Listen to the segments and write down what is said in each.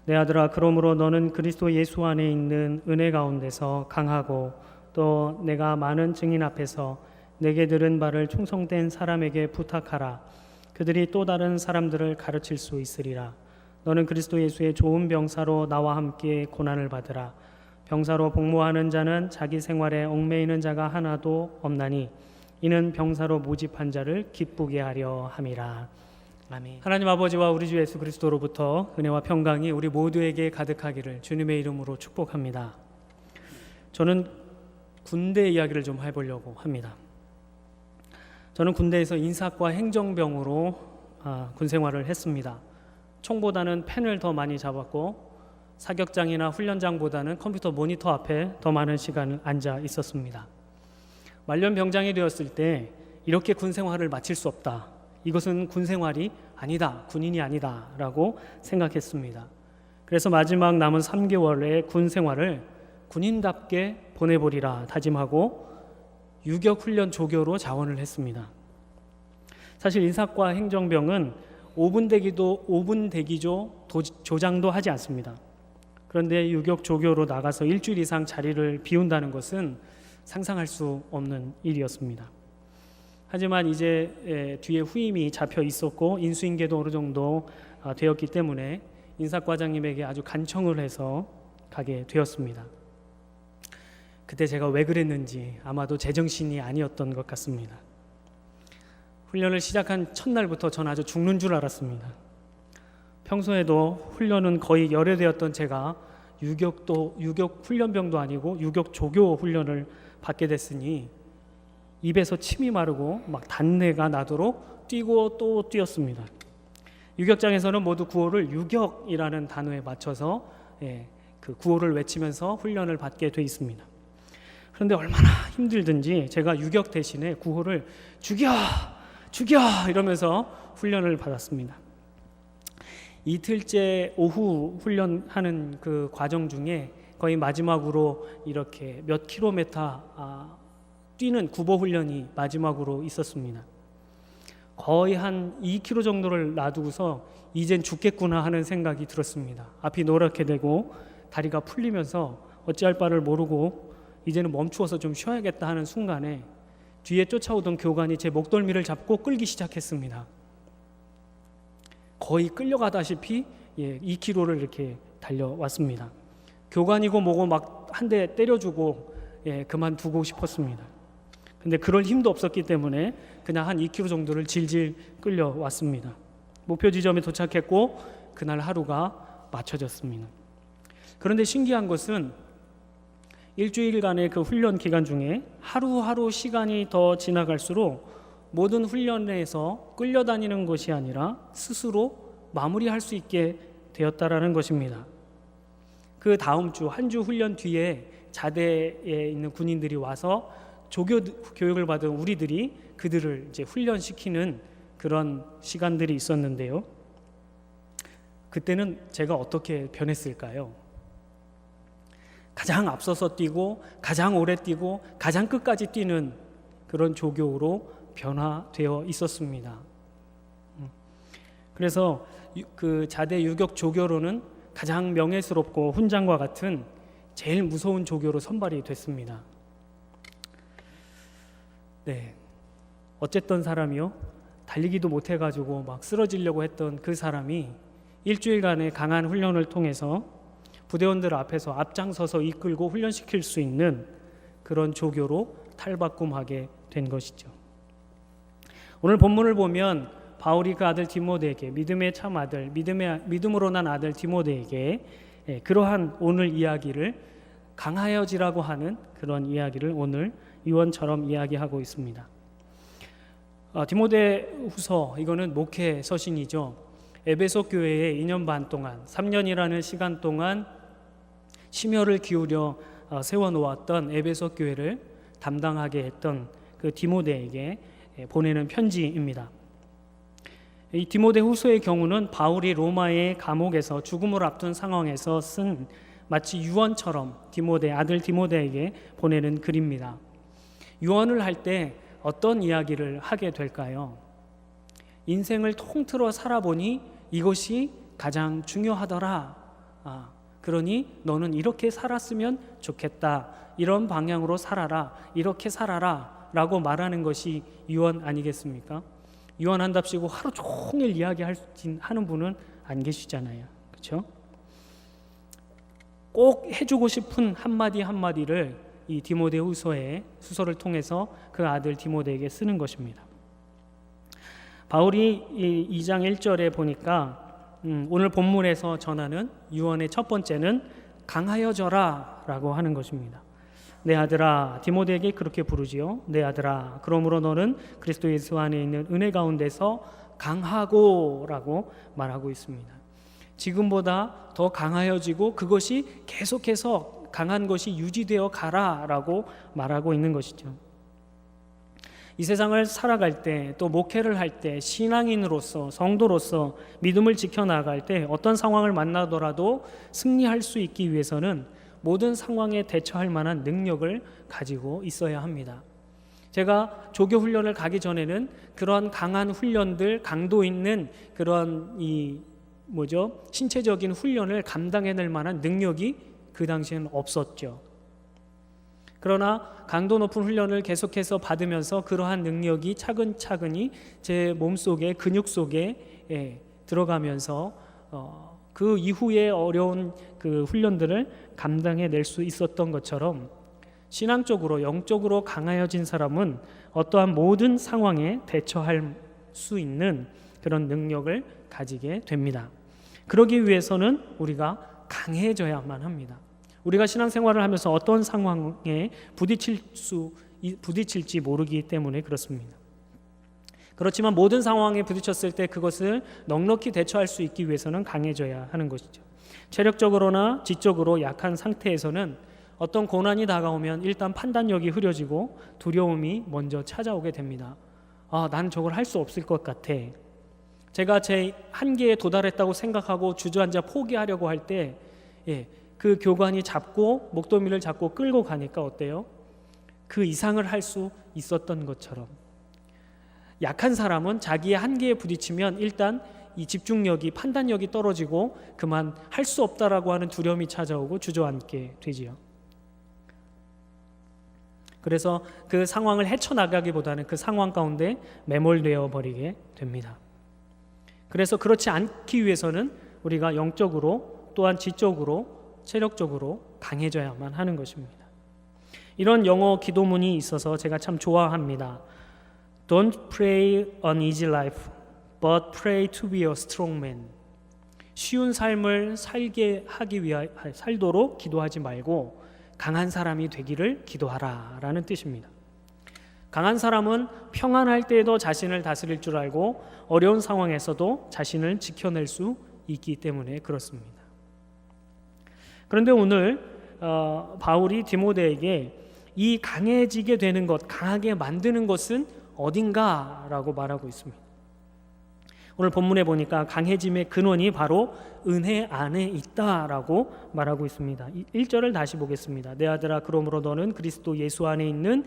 내 아들아, 그러므로 너는 그리스도 예수 안에 있는 은혜 가운데서 강하고 또 내가 많은 증인 앞에서 내게 들은 바를 충성된 사람에게 부탁하라. 그들이 또 다른 사람들을 가르칠 수 있으리라. 너는 그리스도 예수의 좋은 병사로 나와 함께 고난을 받으라. 병사로 복무하는 자는 자기 생활에 얽매이는 자가 하나도 없나니 이는 병사로 모집한 자를 기쁘게 하려 함이라. 아멘. 하나님 아버지와 우리 주 예수 그리스도로부터 은혜와 평강이 우리 모두에게 가득하기를 주님의 이름으로 축복합니다. 저는 군대 이야기를 좀 해보려고 합니다. 저는 군대에서 인사과 행정병으로 군 생활을 했습니다. 총보다는 펜을 더 많이 잡았고 사격장이나 훈련장보다는 컴퓨터 모니터 앞에 더 많은 시간을 앉아 있었습니다. 말년 병장이 되었을 때 이렇게 군 생활을 마칠 수 없다. 이것은 군 생활이 아니다. 군인이 아니다. 라고 생각했습니다. 그래서 마지막 남은 3개월의 군 생활을 군인답게 보내보리라 다짐하고 유격 훈련 조교로 자원을 했습니다. 사실 인사과 행정병은 5분 대기조 조장도 하지 않습니다. 그런데 유격 조교로 나가서 일주일 이상 자리를 비운다는 것은 상상할 수 없는 일이었습니다. 하지만 이제 뒤에 후임이 잡혀 있었고 인수인계도 어느 정도 되었기 때문에 인사과장님에게 아주 간청을 해서 가게 되었습니다. 그때 제가 왜 그랬는지 아마도 제정신이 아니었던 것 같습니다. 훈련을 시작한 첫날부터 전 아주 죽는 줄 알았습니다. 평소에도 훈련은 거의 열애되었던 제가 유격 훈련병도 아니고 유격 조교 훈련을 받게 됐으니 입에서 침이 마르고 막 단내가 나도록 뛰고 또 뛰었습니다. 유격장에서는 모두 구호를 유격이라는 단어에 맞춰서 그 구호를 외치면서 훈련을 받게 돼 있습니다. 그런데 얼마나 힘들든지 제가 유격 대신에 구호를 죽여! 죽여! 이러면서 훈련을 받았습니다. 이틀째 오후 훈련하는 그 과정 중에 거의 마지막으로 이렇게 몇 킬로미터 뛰는 구보 훈련이 마지막으로 있었습니다. 거의 한 2km 정도를 놔두고서 이젠 죽겠구나 하는 생각이 들었습니다. 앞이 노랗게 되고 다리가 풀리면서 어찌할 바를 모르고 이제는 멈추어서 좀 쉬어야겠다 하는 순간에 뒤에 쫓아오던 교관이 제 목덜미를 잡고 끌기 시작했습니다. 거의 끌려가다시피 2km를 이렇게 달려왔습니다. 교관이고 뭐고 막 한 대 때려주고 그만두고 싶었습니다. 근데 그럴 힘도 없었기 때문에 그냥 한 2km 정도를 질질 끌려왔습니다. 목표 지점에 도착했고 그날 하루가 마쳐졌습니다. 그런데 신기한 것은 일주일간의 그 훈련 기간 중에 하루하루 시간이 더 지나갈수록 모든 훈련에서 끌려다니는 것이 아니라 스스로 마무리할 수 있게 되었다라는 것입니다. 그 다음 주 한 주 훈련 뒤에 자대에 있는 군인들이 와서 조교 교육을 받은 우리들이 그들을 이제 훈련시키는 그런 시간들이 있었는데요. 그때는 제가 어떻게 변했을까요? 가장 앞서서 뛰고 가장 오래 뛰고 가장 끝까지 뛰는 그런 조교로 변화되어 있었습니다. 그래서 그 자대 유격 조교로는 가장 명예스럽고 훈장과 같은 제일 무서운 조교로 선발이 됐습니다. 어쨌던 사람이요? 달리기도 못해가지고 막 쓰러지려고 했던 그 사람이 일주일간의 강한 훈련을 통해서 부대원들 앞에서 앞장서서 이끌고 훈련시킬 수 있는 그런 조교로 탈바꿈하게 된 것이죠. 오늘 본문을 보면 바울이 그 아들 디모데에게 믿음의 참 아들, 믿음으로 난 아들 디모데에게 그러한 오늘 이야기를 강하여지라고 하는 그런 이야기를 오늘 유언처럼 이야기하고 있습니다. 디모데후서 이거는 목회 서신이죠. 에베소 교회에 2년 반 동안 3년이라는 시간 동안 심혈을 기울여 세워놓았던 에베소 교회를 담당하게 했던 그 디모데에게 보내는 편지입니다. 이 디모데후서의 경우는 바울이 로마의 감옥에서 죽음을 앞둔 상황에서 쓴 마치 유언처럼 아들 디모데에게 보내는 글입니다. 유언을 할 때 어떤 이야기를 하게 될까요? 인생을 통틀어 살아보니 이것이 가장 중요하더라 그러니 너는 이렇게 살았으면 좋겠다. 이런 방향으로 살아라. 이렇게 살아라. 라고 말하는 것이 유언 아니겠습니까? 유언한답시고 하루 종일 하는 분은 안 계시잖아요. 그렇죠? 꼭 해주고 싶은 한마디 한마디를 이 디모데후서의 수서를 통해서 그 아들 디모데에게 쓰는 것입니다. 바울이 2장 1절에 보니까 오늘 본문에서 전하는 유언의 첫 번째는 강하여져라 라고 하는 것입니다. 내 아들아, 디모데에게 그렇게 부르지요. 내 아들아, 그러므로 너는 그리스도 예수 안에 있는 은혜 가운데서 강하고 라고 말하고 있습니다. 지금보다 더 강하여지고 그것이 계속해서 강한 것이 유지되어 가라 라고 말하고 있는 것이죠. 이 세상을 살아갈 때, 또 목회를 할 때, 신앙인으로서, 성도로서 믿음을 지켜나갈 때 어떤 상황을 만나더라도 승리할 수 있기 위해서는 모든 상황에 대처할 만한 능력을 가지고 있어야 합니다. 제가 조교 훈련을 가기 전에는 그런 강한 훈련들, 강도 있는 그런 신체적인 훈련을 감당해낼 만한 능력이 그 당시에는 없었죠. 그러나 강도 높은 훈련을 계속해서 받으면서 그러한 능력이 차근차근히 제 몸속에, 근육 속에 들어가면서 그 이후에 어려운 그 훈련들을 감당해낼 수 있었던 것처럼 신앙적으로, 영적으로 강하여진 사람은 어떠한 모든 상황에 대처할 수 있는 그런 능력을 가지게 됩니다. 그러기 위해서는 우리가 강해져야만 합니다. 우리가 신앙생활을 하면서 어떤 상황에 부딪힐지 모르기 때문에 그렇습니다. 그렇지만 모든 상황에 부딪혔을 때 그것을 넉넉히 대처할 수 있기 위해서는 강해져야 하는 것이죠. 체력적으로나 지적으로 약한 상태에서는 어떤 고난이 다가오면 일단 판단력이 흐려지고 두려움이 먼저 찾아오게 됩니다. 난 저걸 할 수 없을 것 같아. 제가 제 한계에 도달했다고 생각하고 주저앉아 포기하려고 할 때 그 교관이 잡고 목도미를 잡고 끌고 가니까 어때요? 그 이상을 할 수 있었던 것처럼 약한 사람은 자기의 한계에 부딪히면 일단 이 집중력이, 판단력이 떨어지고 그만 할 수 없다라고 하는 두려움이 찾아오고 주저앉게 되지요. 그래서 그 상황을 헤쳐나가기보다는 그 상황 가운데 매몰되어 버리게 됩니다. 그래서 그렇지 않기 위해서는 우리가 영적으로 또한 지적으로 체력적으로 강해져야만 하는 것입니다. 이런 영어 기도문이 있어서 제가 참 좋아합니다. Don't pray an easy life, but pray to be a strong man. 쉬운 삶을 살도록 기도하지 말고 강한 사람이 되기를 기도하라 라는 뜻입니다. 강한 사람은 평안할 때에도 자신을 다스릴 줄 알고 어려운 상황에서도 자신을 지켜낼 수 있기 때문에 그렇습니다. 그런데 오늘 바울이 디모데에게 이 강해지게 되는 것, 강하게 만드는 것은 어딘가라고 말하고 있습니다. 오늘 본문에 보니까 강해짐의 근원이 바로 은혜 안에 있다라고 말하고 있습니다. 1절을 다시 보겠습니다. 내 아들아, 그러므로 너는 그리스도 예수 안에 있는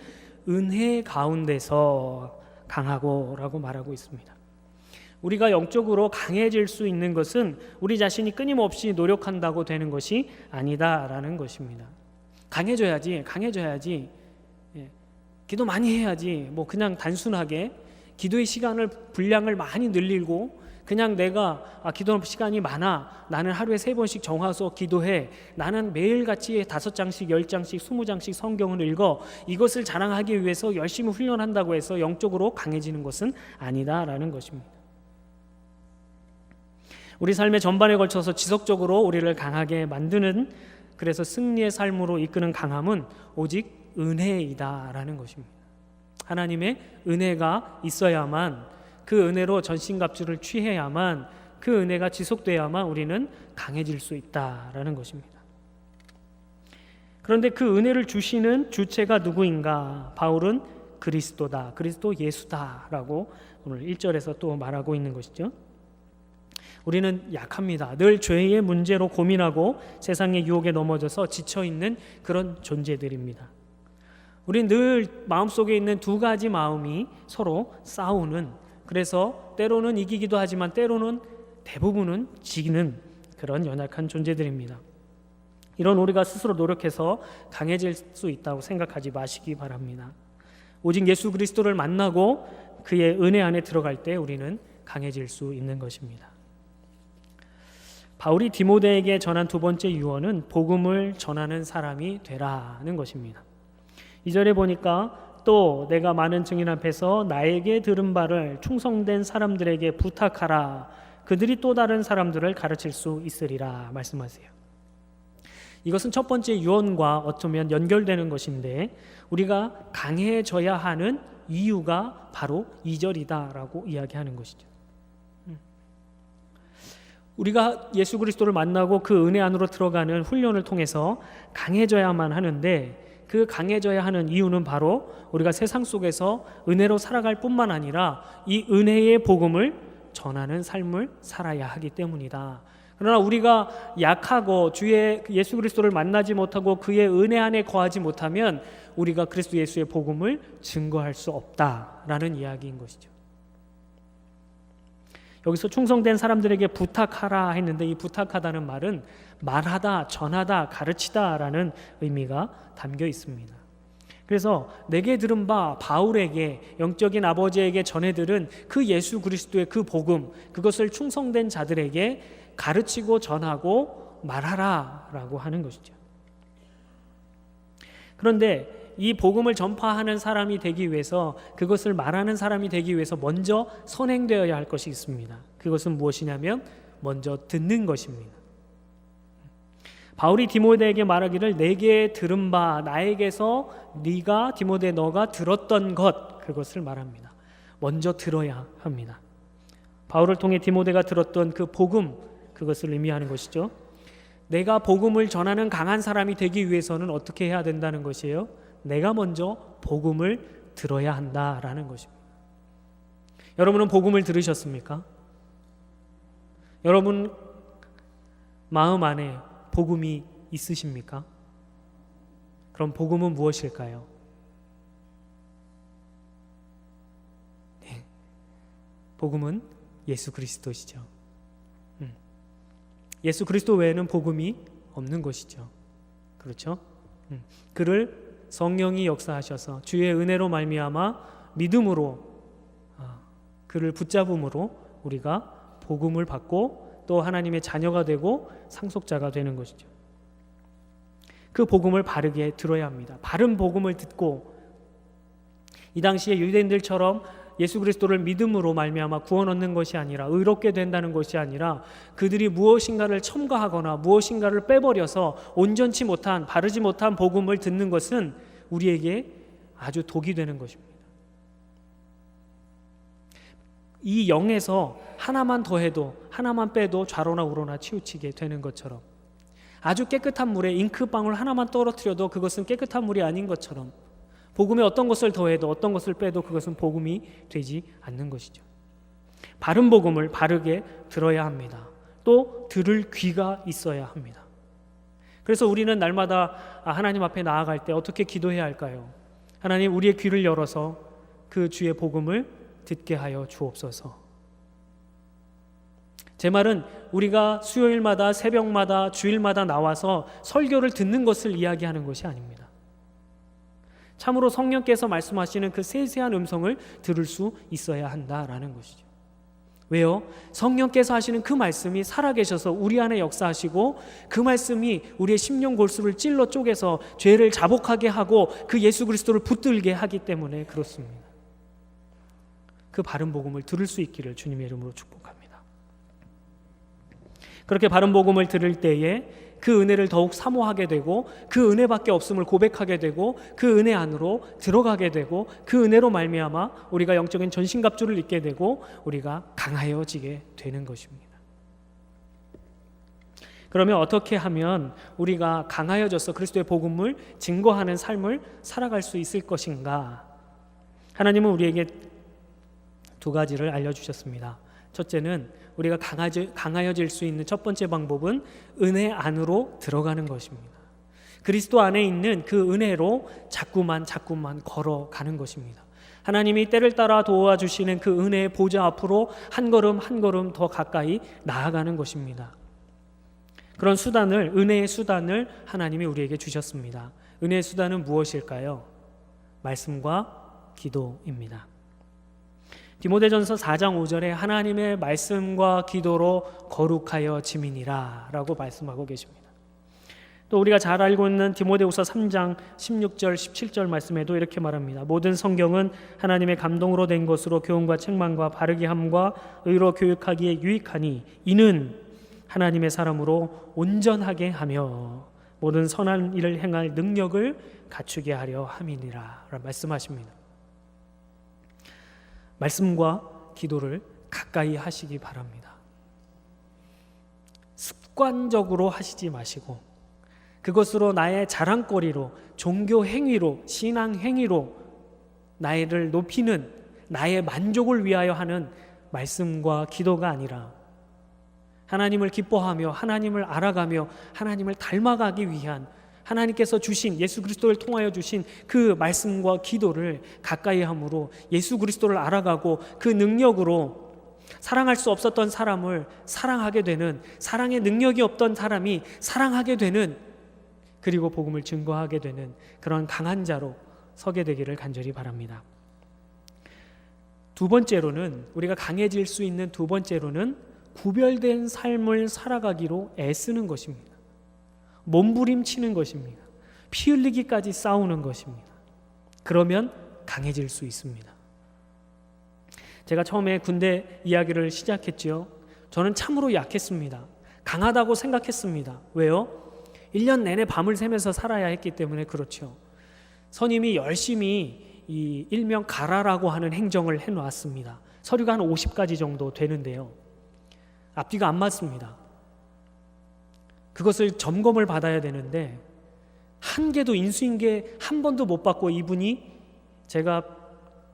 은혜 가운데서 강하고 라고 말하고 있습니다. 우리가 영적으로 강해질 수 있는 것은 우리 자신이 끊임없이 노력한다고 되는 것이 아니다라는 것입니다. 강해져야지. 기도 많이 해야지. 그냥 단순하게 기도의 시간을 분량을 많이 늘리고 그냥 내가 기도 시간이 많아, 나는 하루에 3번씩 정화서 기도해, 나는 매일같이 5장씩 10장씩 20장씩 성경을 읽어, 이것을 자랑하기 위해서 열심히 훈련한다고 해서 영적으로 강해지는 것은 아니다라는 것입니다. 우리 삶의 전반에 걸쳐서 지속적으로 우리를 강하게 만드는, 그래서 승리의 삶으로 이끄는 강함은 오직 은혜이다라는 것입니다. 하나님의 은혜가 있어야만, 그 은혜로 전신갑주를 취해야만, 그 은혜가 지속돼야만 우리는 강해질 수 있다라는 것입니다. 그런데 그 은혜를 주시는 주체가 누구인가? 바울은 그리스도다, 그리스도 예수다라고 오늘 1절에서 또 말하고 있는 것이죠. 우리는 약합니다. 늘 죄의 문제로 고민하고 세상의 유혹에 넘어져서 지쳐있는 그런 존재들입니다. 우리는 늘 마음속에 있는 두 가지 마음이 서로 싸우는, 그래서 때로는 이기기도 하지만 때로는 대부분은 지는 그런 연약한 존재들입니다. 이런 우리가 스스로 노력해서 강해질 수 있다고 생각하지 마시기 바랍니다. 오직 예수 그리스도를 만나고 그의 은혜 안에 들어갈 때 우리는 강해질 수 있는 것입니다. 바울이 디모데에게 전한 두 번째 유언은 복음을 전하는 사람이 되라는 것입니다. 2절에 보니까 또 내가 많은 증인 앞에서 나에게 들은 바를 충성된 사람들에게 부탁하라. 그들이 또 다른 사람들을 가르칠 수 있으리라 말씀하세요. 이것은 첫 번째 유언과 어쩌면 연결되는 것인데 우리가 강해져야 하는 이유가 바로 2절이다라고 이야기하는 것이죠. 우리가 예수 그리스도를 만나고 그 은혜 안으로 들어가는 훈련을 통해서 강해져야만 하는데 그 강해져야 하는 이유는 바로 우리가 세상 속에서 은혜로 살아갈 뿐만 아니라 이 은혜의 복음을 전하는 삶을 살아야 하기 때문이다. 그러나 우리가 약하고 주의 예수 그리스도를 만나지 못하고 그의 은혜 안에 거하지 못하면 우리가 그리스도 예수의 복음을 증거할 수 없다라는 이야기인 것이죠. 여기서 충성된 사람들에게 부탁하라 했는데 이 부탁하다는 말은 말하다, 전하다, 가르치다라는 의미가 담겨 있습니다. 그래서 내게 들은 바 바울에게 영적인 아버지에게 전해들은 그 예수 그리스도의 그 복음, 그것을 충성된 자들에게 가르치고 전하고 말하라라고 하는 것이죠. 그런데 이 복음을 전파하는 사람이 되기 위해서, 그것을 말하는 사람이 되기 위해서 먼저 선행되어야 할 것이 있습니다. 그것은 무엇이냐면 먼저 듣는 것입니다. 바울이 디모데에게 말하기를 내게 들은 바 나에게서 네가 디모데 너가 들었던 것, 그것을 말합니다. 먼저 들어야 합니다. 바울을 통해 디모데가 들었던 그 복음, 그것을 의미하는 것이죠. 내가 복음을 전하는 강한 사람이 되기 위해서는 어떻게 해야 된다는 것이에요? 내가 먼저 복음을 들어야 한다라는 것입니다. 여러분은 복음을 들으셨습니까? 여러분 마음 안에 복음이 있으십니까? 그럼 복음은 무엇일까요? 네, 복음은 예수 그리스도시죠. 예수 그리스도 외에는 복음이 없는 것이죠. 그렇죠? 그를 성령이 역사하셔서 주의 은혜로 말미암아 믿음으로 그를 붙잡음으로 우리가 복음을 받고 또 하나님의 자녀가 되고 상속자가 되는 것이죠. 그 복음을 바르게 들어야 합니다. 바른 복음을 듣고 이 당시에 유대인들처럼 예수 그리스도를 믿음으로 말미암아 구원 얻는 것이 아니라 의롭게 된다는 것이 아니라 그들이 무엇인가를 첨가하거나 무엇인가를 빼버려서 온전치 못한 바르지 못한 복음을 듣는 것은 우리에게 아주 독이 되는 것입니다. 이 영에서 하나만 더해도 하나만 빼도 좌로나 우로나 치우치게 되는 것처럼 아주 깨끗한 물에 잉크방울 하나만 떨어뜨려도 그것은 깨끗한 물이 아닌 것처럼 복음에 어떤 것을 더해도 어떤 것을 빼도 그것은 복음이 되지 않는 것이죠. 바른 복음을 바르게 들어야 합니다. 또 들을 귀가 있어야 합니다. 그래서 우리는 날마다 하나님 앞에 나아갈 때 어떻게 기도해야 할까요? 하나님, 우리의 귀를 열어서 그 주의 복음을 듣게 하여 주옵소서. 제 말은 우리가 수요일마다 새벽마다 주일마다 나와서 설교를 듣는 것을 이야기하는 것이 아닙니다. 참으로 성령께서 말씀하시는 그 세세한 음성을 들을 수 있어야 한다라는 것이죠. 왜요? 성령께서 하시는 그 말씀이 살아계셔서 우리 안에 역사하시고 그 말씀이 우리의 심령 골수를 찔러 쪼개서 죄를 자복하게 하고 그 예수 그리스도를 붙들게 하기 때문에 그렇습니다. 그 바른 복음을 들을 수 있기를 주님의 이름으로 축복합니다. 그렇게 바른 복음을 들을 때에 그 은혜를 더욱 사모하게 되고 그 은혜밖에 없음을 고백하게 되고 그 은혜 안으로 들어가게 되고 그 은혜로 말미암아 우리가 영적인 전신갑주를 입게 되고 우리가 강하여지게 되는 것입니다. 그러면 어떻게 하면 우리가 강하여져서 그리스도의 복음을 증거하는 삶을 살아갈 수 있을 것인가? 하나님은 우리에게 두 가지를 알려주셨습니다. 첫째는 우리가 강하여질 수 있는 첫 번째 방법은 은혜 안으로 들어가는 것입니다. 그리스도 안에 있는 그 은혜로 자꾸만 걸어가는 것입니다. 하나님이 때를 따라 도와주시는 그 은혜의 보좌 앞으로 한 걸음 한 걸음 더 가까이 나아가는 것입니다. 그런 수단을, 은혜의 수단을 하나님이 우리에게 주셨습니다. 은혜의 수단은 무엇일까요? 말씀과 기도입니다. 디모데전서 4장 5절에 하나님의 말씀과 기도로 거룩하여 지민이라 라고 말씀하고 계십니다. 또 우리가 잘 알고 있는 디모데후서 3장 16절 17절 말씀에도 이렇게 말합니다. 모든 성경은 하나님의 감동으로 된 것으로 교훈과 책망과 바르게 함과 의로 교육하기에 유익하니 이는 하나님의 사람으로 온전하게 하며 모든 선한 일을 행할 능력을 갖추게 하려 함이니라 라고 말씀하십니다. 말씀과 기도를 가까이 하시기 바랍니다. 습관적으로 하시지 마시고 그것으로 나의 자랑거리로, 종교 행위로, 신앙 행위로 나를 높이는, 나의 만족을 위하여 하는 말씀과 기도가 아니라 하나님을 기뻐하며 하나님을 알아가며 하나님을 닮아가기 위한 하나님께서 주신, 예수 그리스도를 통하여 주신 그 말씀과 기도를 가까이 함으로 예수 그리스도를 알아가고 그 능력으로 사랑할 수 없었던 사람을 사랑하게 되는, 사랑의 능력이 없던 사람이 사랑하게 되는, 그리고 복음을 증거하게 되는 그런 강한 자로 서게 되기를 간절히 바랍니다. 두 번째로는, 우리가 강해질 수 있는 두 번째로는 구별된 삶을 살아가기로 애쓰는 것입니다. 몸부림치는 것입니다. 피 흘리기까지 싸우는 것입니다. 그러면 강해질 수 있습니다. 제가 처음에 군대 이야기를 시작했죠. 저는 참으로 약했습니다. 강하다고 생각했습니다. 왜요? 1년 내내 밤을 새면서 살아야 했기 때문에 그렇죠. 선임이 열심히 이 일명 가라라고 하는 행정을 해놓았습니다. 서류가 한 50가지 정도 되는데요. 앞뒤가 안 맞습니다. 그것을 점검을 받아야 되는데 한 개도 인수인계 한 번도 못 받고 이분이 제가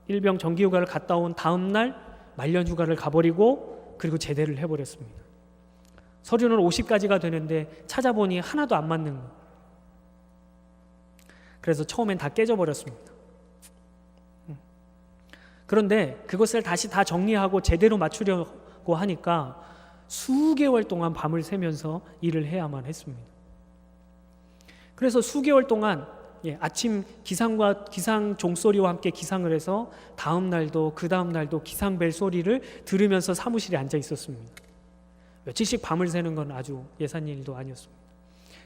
일병 정기휴가를 갔다 온 다음 날 말년휴가를 가버리고 그리고 제대를 해버렸습니다. 서류는 50가지가 되는데 찾아보니 하나도 안 맞는 거예요. 그래서 처음엔 다 깨져버렸습니다. 그런데 그것을 다시 다 정리하고 제대로 맞추려고 하니까 수개월 동안 밤을 새면서 일을 해야만 했습니다. 그래서 수개월 동안 아침 기상과 기상 종소리와 함께 기상을 해서 다음 날도 그 다음 날도 기상벨 소리를 들으면서 사무실에 앉아 있었습니다. 며칠씩 밤을 새는 건 아주 예산 일도 아니었습니다.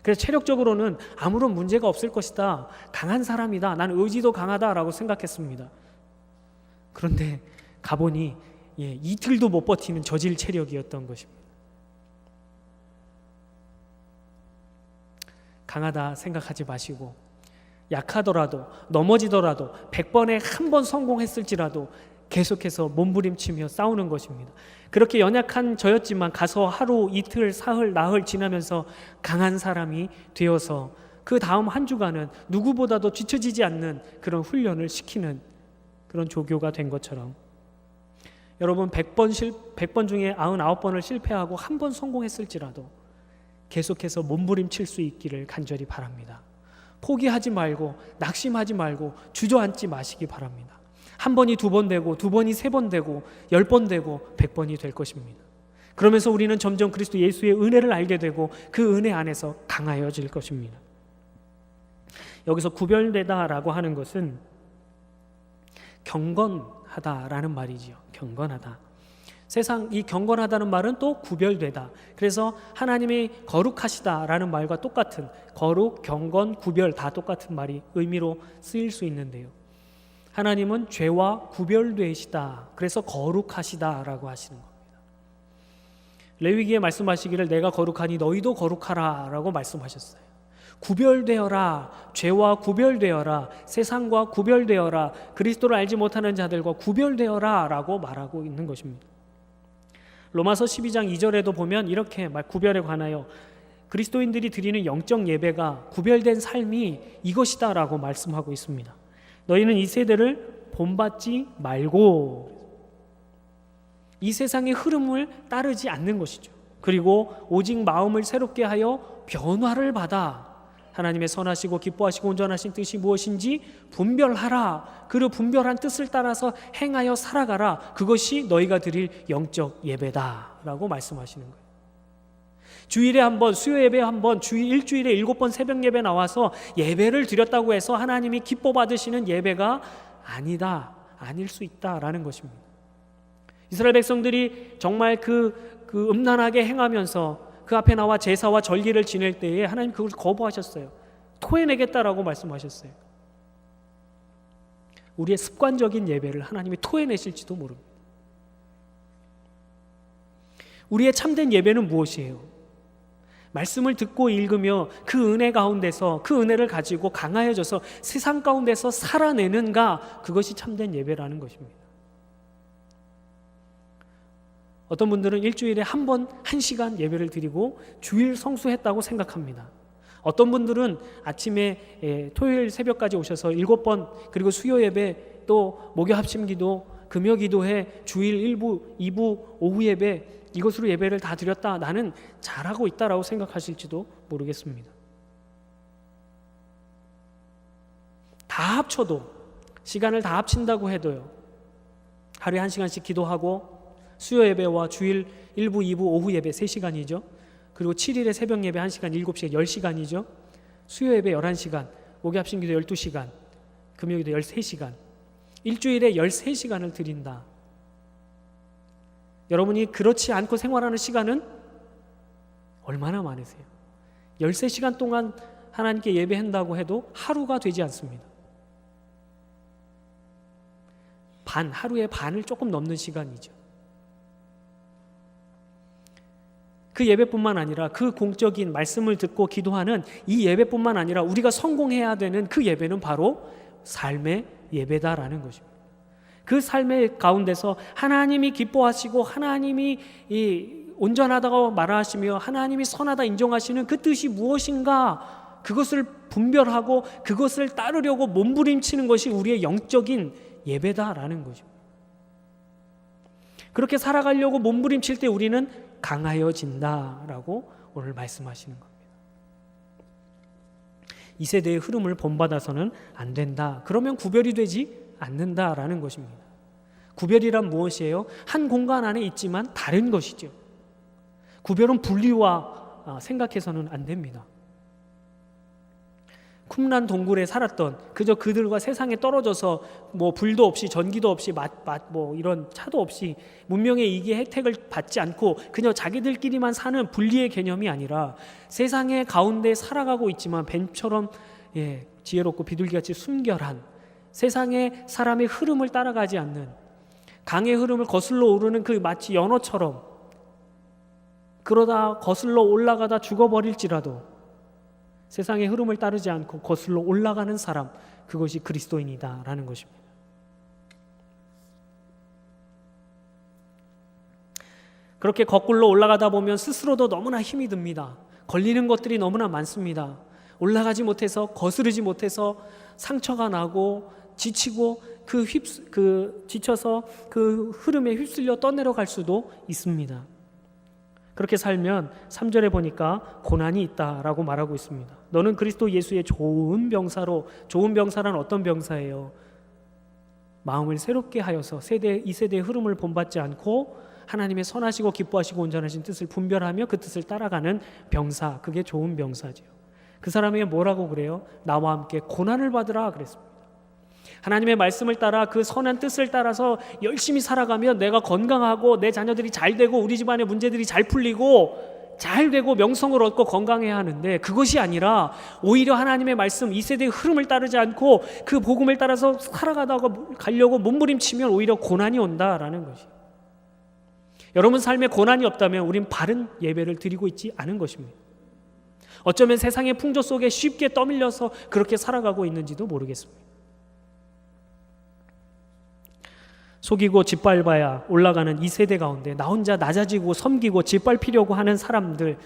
그래서 체력적으로는 아무런 문제가 없을 것이다. 강한 사람이다. 난 의지도 강하다라고 생각했습니다. 그런데 가보니 이틀도 못 버티는 저질 체력이었던 것입니다. 강하다 생각하지 마시고 약하더라도 넘어지더라도 100번에 한 번 성공했을지라도 계속해서 몸부림치며 싸우는 것입니다. 그렇게 연약한 저였지만 가서 하루, 이틀, 사흘, 나흘 지나면서 강한 사람이 되어서 그 다음 한 주간은 누구보다도 뒤처지지 않는 그런 훈련을 시키는 그런 조교가 된 것처럼 여러분 100번 중에 99번을 실패하고 한 번 성공했을지라도 계속해서 몸부림칠 수 있기를 간절히 바랍니다. 포기하지 말고 낙심하지 말고 주저앉지 마시기 바랍니다. 한 번이 두 번 되고 두 번이 세 번 되고 10번 되고 100번이 될 것입니다. 그러면서 우리는 점점 그리스도 예수의 은혜를 알게 되고 그 은혜 안에서 강하여질 것입니다. 여기서 구별되다라고 하는 것은 경건하다라는 말이지요. 경건하다. 세상 이 경건하다는 말은 또 구별되다. 그래서 하나님이 거룩하시다라는 말과 똑같은 거룩, 경건, 구별 다 똑같은 말이 의미로 쓰일 수 있는데요. 하나님은 죄와 구별되시다. 그래서 거룩하시다라고 하시는 겁니다. 레위기에 말씀하시기를 내가 거룩하니 너희도 거룩하라라고 말씀하셨어요. 구별되어라. 죄와 구별되어라. 세상과 구별되어라. 그리스도를 알지 못하는 자들과 구별되어라 라고 말하고 있는 것입니다. 로마서 12장 2절에도 보면 이렇게 구별에 관하여 그리스도인들이 드리는 영적 예배가 구별된 삶이 이것이다 라고 말씀하고 있습니다. 너희는 이 세대를 본받지 말고 이 세상의 흐름을 따르지 않는 것이죠. 그리고 오직 마음을 새롭게 하여 변화를 받아 하나님의 선하시고 기뻐하시고 온전하신 뜻이 무엇인지 분별하라. 그 분별한 뜻을 따라서 행하여 살아가라. 그것이 너희가 드릴 영적 예배다 라고 말씀하시는 거예요. 주일에 한 번, 수요 예배에 한 번, 일주일에 7번 새벽 예배 나와서 예배를 드렸다고 해서 하나님이 기뻐 받으시는 예배가 아니다, 아닐 수 있다라는 것입니다. 이스라엘 백성들이 정말 그 음란하게 행하면서 그 앞에 나와 제사와 절기를 지낼 때에 하나님 그걸 거부하셨어요. 토해내겠다라고 말씀하셨어요. 우리의 습관적인 예배를 하나님이 토해내실지도 모릅니다. 우리의 참된 예배는 무엇이에요? 말씀을 듣고 읽으며 그 은혜 가운데서 그 은혜를 가지고 강하여져서 세상 가운데서 살아내는가, 그것이 참된 예배라는 것입니다. 어떤 분들은 일주일에 한 번 1시간 예배를 드리고 주일 성수했다고 생각합니다. 어떤 분들은 아침에 토요일 새벽까지 오셔서 7번, 그리고 수요 예배, 또 목요 합심기도, 금요 기도회, 주일 1부, 2부, 오후 예배, 이것으로 예배를 다 드렸다, 나는 잘하고 있다라고 생각하실지도 모르겠습니다. 다 합쳐도, 시간을 다 합친다고 해도요, 하루에 1시간씩 기도하고 수요 예배와 주일 1부, 2부, 오후 예배 3시간이죠. 그리고 7일에 새벽 예배 1시간, 7시에 10시간이죠. 수요 예배 11시간, 목요 합심기도 12시간, 금요기도 13시간, 일주일에 13시간을 드린다. 여러분이 그렇지 않고 생활하는 시간은 얼마나 많으세요? 13시간 동안 하나님께 예배한다고 해도 하루가 되지 않습니다. 하루의 반을 조금 넘는 시간이죠. 그 예배뿐만 아니라 그 공적인 말씀을 듣고 기도하는 이 예배뿐만 아니라 우리가 성공해야 되는 그 예배는 바로 삶의 예배다라는 것입니다. 그 삶의 가운데서 하나님이 기뻐하시고 하나님이 온전하다고 말하시며 하나님이 선하다 인정하시는 그 뜻이 무엇인가, 그것을 분별하고 그것을 따르려고 몸부림치는 것이 우리의 영적인 예배다라는 것입니다. 그렇게 살아가려고 몸부림칠 때 우리는 강하여진다라고 오늘 말씀하시는 겁니다. 이 세대의 흐름을 본받아서는 안 된다. 그러면 구별이 되지 않는다라는 것입니다. 구별이란 무엇이에요? 한 공간 안에 있지만 다른 것이죠. 구별은 분리와 생각해서는 안 됩니다. 쿰란 동굴에 살았던, 그저 그들과 세상에 떨어져서 뭐 불도 없이 전기도 없이 뭐 이런 차도 없이 문명의 이기 혜택을 받지 않고 그냥 자기들끼리만 사는 분리의 개념이 아니라 세상의 가운데 살아가고 있지만 뱀처럼 지혜롭고 비둘기같이 순결한, 세상의 사람의 흐름을 따라가지 않는, 강의 흐름을 거슬러 오르는 그 마치 연어처럼, 그러다 거슬러 올라가다 죽어버릴지라도 세상의 흐름을 따르지 않고 거슬러 올라가는 사람, 그것이 그리스도인이다라는 것입니다. 그렇게 거꾸로 올라가다 보면 스스로도 너무나 힘이 듭니다. 걸리는 것들이 너무나 많습니다. 올라가지 못해서, 거스르지 못해서 상처가 나고 지치고 지쳐서 그 흐름에 휩쓸려 떠내려갈 수도 있습니다. 그렇게 살면 3절에 보니까 고난이 있다라고 말하고 있습니다. 너는 그리스도 예수의 좋은 병사로, 좋은 병사란 어떤 병사예요? 마음을 새롭게 하여서 이 세대의 흐름을 본받지 않고 하나님의 선하시고 기뻐하시고 온전하신 뜻을 분별하며 그 뜻을 따라가는 병사, 그게 좋은 병사죠. 그 사람에게 뭐라고 그래요? 나와 함께 고난을 받으라 그랬습니다. 하나님의 말씀을 따라 그 선한 뜻을 따라서 열심히 살아가면 내가 건강하고 내 자녀들이 잘 되고 우리 집안의 문제들이 잘 풀리고 잘 되고 명성을 얻고 건강해야 하는데, 그것이 아니라 오히려 하나님의 말씀, 이 세대의 흐름을 따르지 않고 그 복음을 따라서 살아가다가 가려고 몸부림치면 오히려 고난이 온다라는 것이. 여러분 삶에 고난이 없다면 우린 바른 예배를 드리고 있지 않은 것입니다. 어쩌면 세상의 풍조 속에 쉽게 떠밀려서 그렇게 살아가고 있는지도 모르겠습니다. 속이고 짓밟아야 올라가는 이 세대 가운데 나 혼자 낮아지고 섬기고 짓밟히려고 하는 사람들,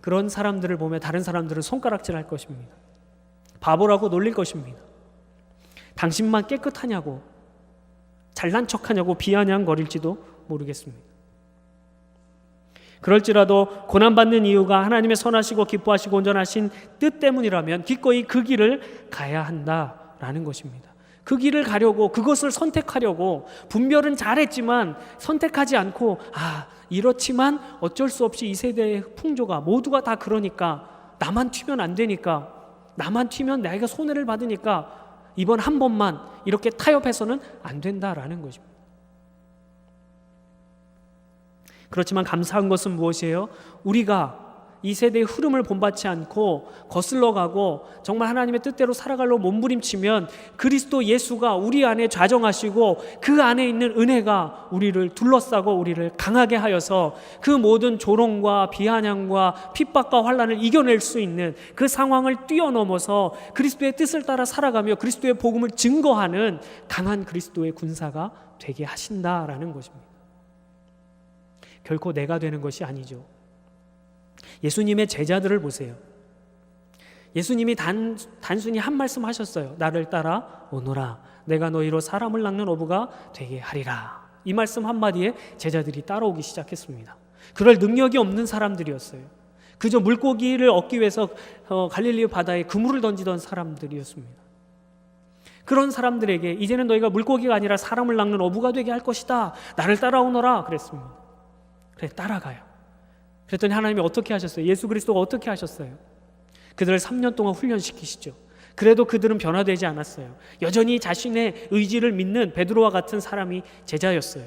그런 사람들을 보면 다른 사람들은 손가락질할 것입니다. 바보라고 놀릴 것입니다. 당신만 깨끗하냐고, 잘난 척하냐고 비아냥거릴지도 모르겠습니다. 그럴지라도 고난받는 이유가 하나님의 선하시고 기뻐하시고 온전하신 뜻 때문이라면 기꺼이 그 길을 가야 한다라는 것입니다. 그 길을 가려고, 그것을 선택하려고 분별은 잘했지만 선택하지 않고 이렇지만 어쩔 수 없이 이 세대의 풍조가 모두가 다 그러니까, 나만 튀면 안 되니까, 나만 튀면 내가 손해를 받으니까 이번 한 번만 이렇게 타협해서는 안 된다라는 것입니다. 그렇지만 감사한 것은 무엇이에요? 우리가 이 세대의 흐름을 본받지 않고 거슬러 가고 정말 하나님의 뜻대로 살아가려고 몸부림치면 그리스도 예수가 우리 안에 좌정하시고 그 안에 있는 은혜가 우리를 둘러싸고 우리를 강하게 하여서 그 모든 조롱과 비아냥과 핍박과 환난을 이겨낼 수 있는 그 상황을 뛰어넘어서 그리스도의 뜻을 따라 살아가며 그리스도의 복음을 증거하는 강한 그리스도의 군사가 되게 하신다라는 것입니다. 결코 내가 되는 것이 아니죠. 예수님의 제자들을 보세요. 예수님이 단순히 한 말씀 하셨어요. 나를 따라 오너라. 내가 너희로 사람을 낚는 어부가 되게 하리라. 이 말씀 한마디에 제자들이 따라오기 시작했습니다. 그럴 능력이 없는 사람들이었어요. 그저 물고기를 얻기 위해서 갈릴리 바다에 그물을 던지던 사람들이었습니다. 그런 사람들에게 이제는 너희가 물고기가 아니라 사람을 낚는 어부가 되게 할 것이다. 나를 따라오너라 그랬습니다. 그래, 따라가요. 그랬더니 하나님이 어떻게 하셨어요? 예수 그리스도가 어떻게 하셨어요? 그들을 3년 동안 훈련시키시죠. 그래도 그들은 변화되지 않았어요. 여전히 자신의 의지를 믿는 베드로와 같은 사람이 제자였어요.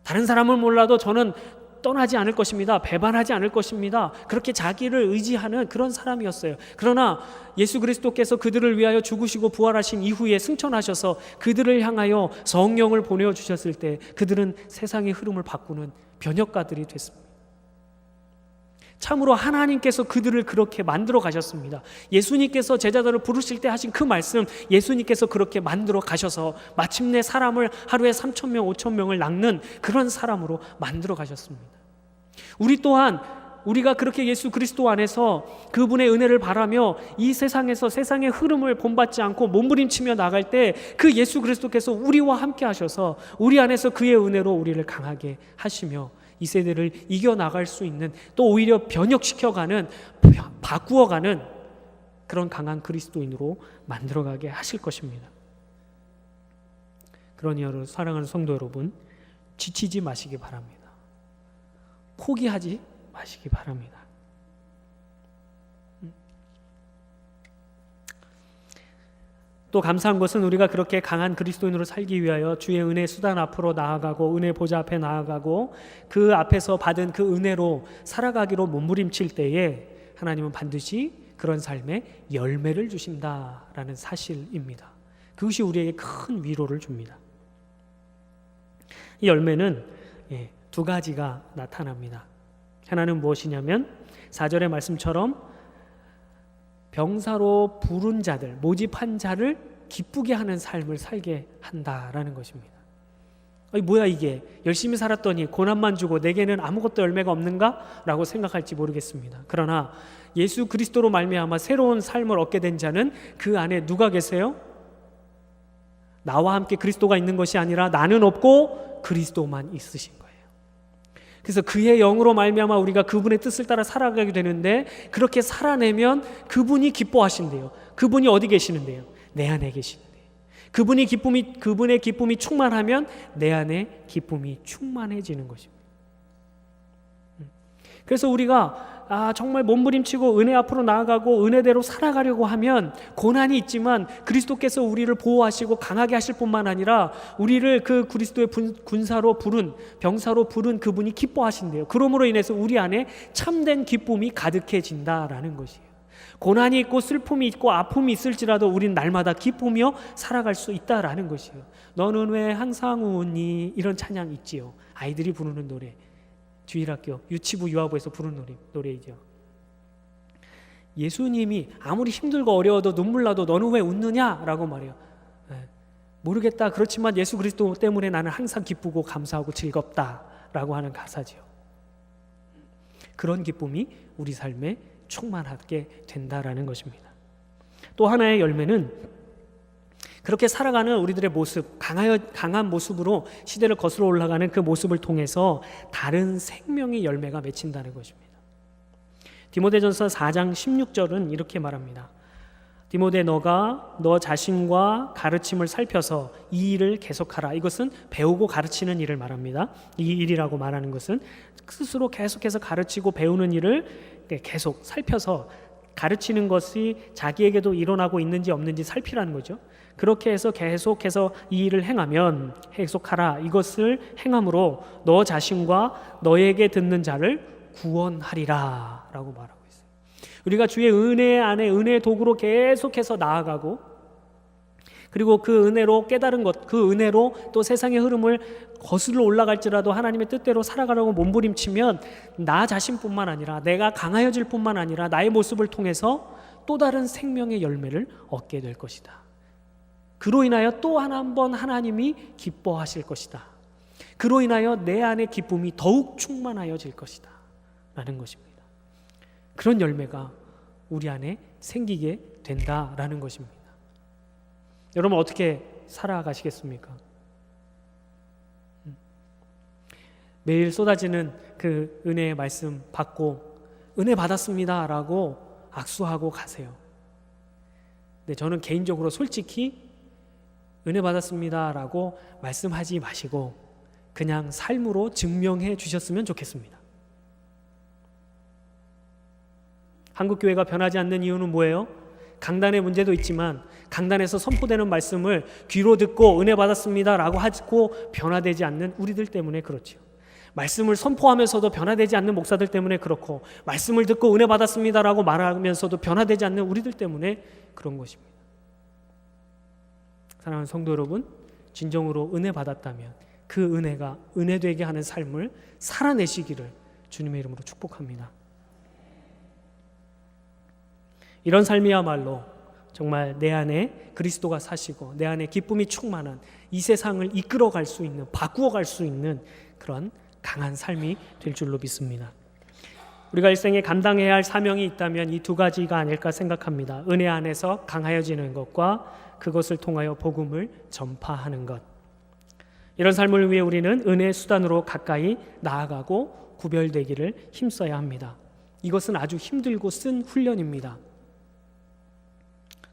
다른 사람은 몰라도 저는 떠나지 않을 것입니다. 배반하지 않을 것입니다. 그렇게 자기를 의지하는 그런 사람이었어요. 그러나 예수 그리스도께서 그들을 위하여 죽으시고 부활하신 이후에 승천하셔서 그들을 향하여 성령을 보내주셨을 때 그들은 세상의 흐름을 바꾸는 변혁가들이 됐습니다. 참으로 하나님께서 그들을 그렇게 만들어 가셨습니다. 예수님께서 제자들을 부르실 때 하신 그 말씀, 예수님께서 그렇게 만들어 가셔서 마침내 사람을 하루에 3,000명, 5,000명을 낚는 그런 사람으로 만들어 가셨습니다. 우리 또한 우리가 그렇게 예수 그리스도 안에서 그분의 은혜를 바라며 이 세상에서 세상의 흐름을 본받지 않고 몸부림치며 나갈 때 그 예수 그리스도께서 우리와 함께 하셔서 우리 안에서 그의 은혜로 우리를 강하게 하시며 이 세대를 이겨나갈 수 있는, 또 오히려 변혁시켜가는, 바꾸어가는 그런 강한 그리스도인으로 만들어가게 하실 것입니다. 그러니 사랑하는 성도 여러분, 지치지 마시기 바랍니다. 포기하지 마시기 바랍니다. 또 감사한 것은 우리가 그렇게 강한 그리스도인으로 살기 위하여 주의 은혜 수단 앞으로 나아가고 은혜 보좌 앞에 나아가고 그 앞에서 받은 그 은혜로 살아가기로 몸부림칠 때에 하나님은 반드시 그런 삶에 열매를 주신다라는 사실입니다. 그것이 우리에게 큰 위로를 줍니다. 이 열매는 두 가지가 나타납니다. 하나는 무엇이냐면 4절의 말씀처럼 병사로 부른 자들, 모집한 자를 기쁘게 하는 삶을 살게 한다라는 것입니다. 뭐야 이게, 열심히 살았더니 고난만 주고 내게는 아무것도 열매가 없는가? 라고 생각할지 모르겠습니다. 그러나 예수 그리스도로 말미암아 새로운 삶을 얻게 된 자는 그 안에 누가 계세요? 나와 함께 그리스도가 있는 것이 아니라 나는 없고 그리스도만 있으신 거예요. 그래서 그의 영으로 말미암아 우리가 그분의 뜻을 따라 살아가게 되는데, 그렇게 살아내면 그분이 기뻐하신대요. 그분이 어디 계시는데요? 내 안에 계시는데요. 그분의 기쁨이 충만하면 내 안에 기쁨이 충만해지는 것입니다. 그래서 우리가 정말 몸부림치고 은혜 앞으로 나아가고 은혜대로 살아가려고 하면 고난이 있지만 그리스도께서 우리를 보호하시고 강하게 하실 뿐만 아니라 우리를 그 그리스도의 군사로 부른, 병사로 부른 그분이 기뻐하신대요. 그러므로 인해서 우리 안에 참된 기쁨이 가득해진다라는 것이에요. 고난이 있고 슬픔이 있고 아픔이 있을지라도 우린 날마다 기쁘며 살아갈 수 있다라는 것이에요. 너는 왜 항상 우니, 이런 찬양 있지요. 아이들이 부르는 노래, 주일학교, 유치부, 유아부에서 부르는 노래이죠. 예수님이 아무리 힘들고 어려워도 눈물 나도 너는 왜 웃느냐라고 말해요. 모르겠다. 그렇지만 예수 그리스도 때문에 나는 항상 기쁘고 감사하고 즐겁다라고 하는 가사지요. 그런 기쁨이 우리 삶에 충만하게 된다라는 것입니다. 또 하나의 열매는 그렇게 살아가는 우리들의 모습, 강한 모습으로 시대를 거슬러 올라가는 그 모습을 통해서 다른 생명의 열매가 맺힌다는 것입니다. 디모데전서 4장 16절은 이렇게 말합니다. 디모데 너가 너 자신과 가르침을 살펴서 이 일을 계속하라. 이것은 배우고 가르치는 일을 말합니다. 이 일이라고 말하는 것은 스스로 계속해서 가르치고 배우는 일을 계속 살펴서 가르치는 것이 자기에게도 일어나고 있는지 없는지 살피라는 거죠. 그렇게 해서 계속해서 이 일을 행하면 계속하라. 이것을 행함으로 너 자신과 너에게 듣는 자를 구원하리라 라고 말하고 있어요. 우리가 주의 은혜 안에 은혜의 도구로 계속해서 나아가고, 그리고 그 은혜로 깨달은 것, 그 은혜로 또 세상의 흐름을 거슬러 올라갈지라도 하나님의 뜻대로 살아가려고 몸부림치면 나 자신뿐만 아니라 내가 강하여질 뿐만 아니라 나의 모습을 통해서 또 다른 생명의 열매를 얻게 될 것이다. 그로 인하여 또 한 번 하나님이 기뻐하실 것이다. 그로 인하여 내 안의 기쁨이 더욱 충만하여질 것이다 라는 것입니다. 그런 열매가 우리 안에 생기게 된다라는 것입니다. 여러분 어떻게 살아가시겠습니까? 매일 쏟아지는 그 은혜의 말씀 받고 은혜 받았습니다 라고 악수하고 가세요. 근데 저는 개인적으로 솔직히 은혜 받았습니다 라고 말씀하지 마시고 그냥 삶으로 증명해 주셨으면 좋겠습니다. 한국교회가 변하지 않는 이유는 뭐예요? 강단의 문제도 있지만 강단에서 선포되는 말씀을 귀로 듣고 은혜 받았습니다 라고 하고 변화되지 않는 우리들 때문에 그렇죠. 말씀을 선포하면서도 변화되지 않는 목사들 때문에 그렇고, 말씀을 듣고 은혜 받았습니다 라고 말하면서도 변화되지 않는 우리들 때문에 그런 것입니다. 사랑하는 성도 여러분, 진정으로 은혜 받았다면 그 은혜가 은혜되게 하는 삶을 살아내시기를 주님의 이름으로 축복합니다. 이런 삶이야말로 정말 내 안에 그리스도가 사시고 내 안에 기쁨이 충만한 이 세상을 이끌어갈 수 있는, 바꾸어갈 수 있는 그런 강한 삶이 될 줄로 믿습니다. 우리가 일생에 감당해야 할 사명이 있다면 이 두 가지가 아닐까 생각합니다. 은혜 안에서 강하여지는 것과 그것을 통하여 복음을 전파하는 것. 이런 삶을 위해 우리는 은혜의 수단으로 가까이 나아가고 구별되기를 힘써야 합니다. 이것은 아주 힘들고 쓴 훈련입니다.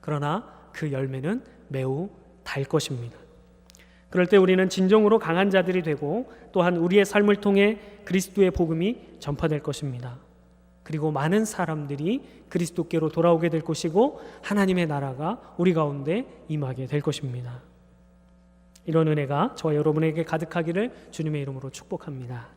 그러나 그 열매는 매우 달 것입니다. 그럴 때 우리는 진정으로 강한 자들이 되고 또한 우리의 삶을 통해 그리스도의 복음이 전파될 것입니다. 그리고 많은 사람들이 그리스도께로 돌아오게 될 것이고 하나님의 나라가 우리 가운데 임하게 될 것입니다. 이런 은혜가 저와 여러분에게 가득하기를 주님의 이름으로 축복합니다.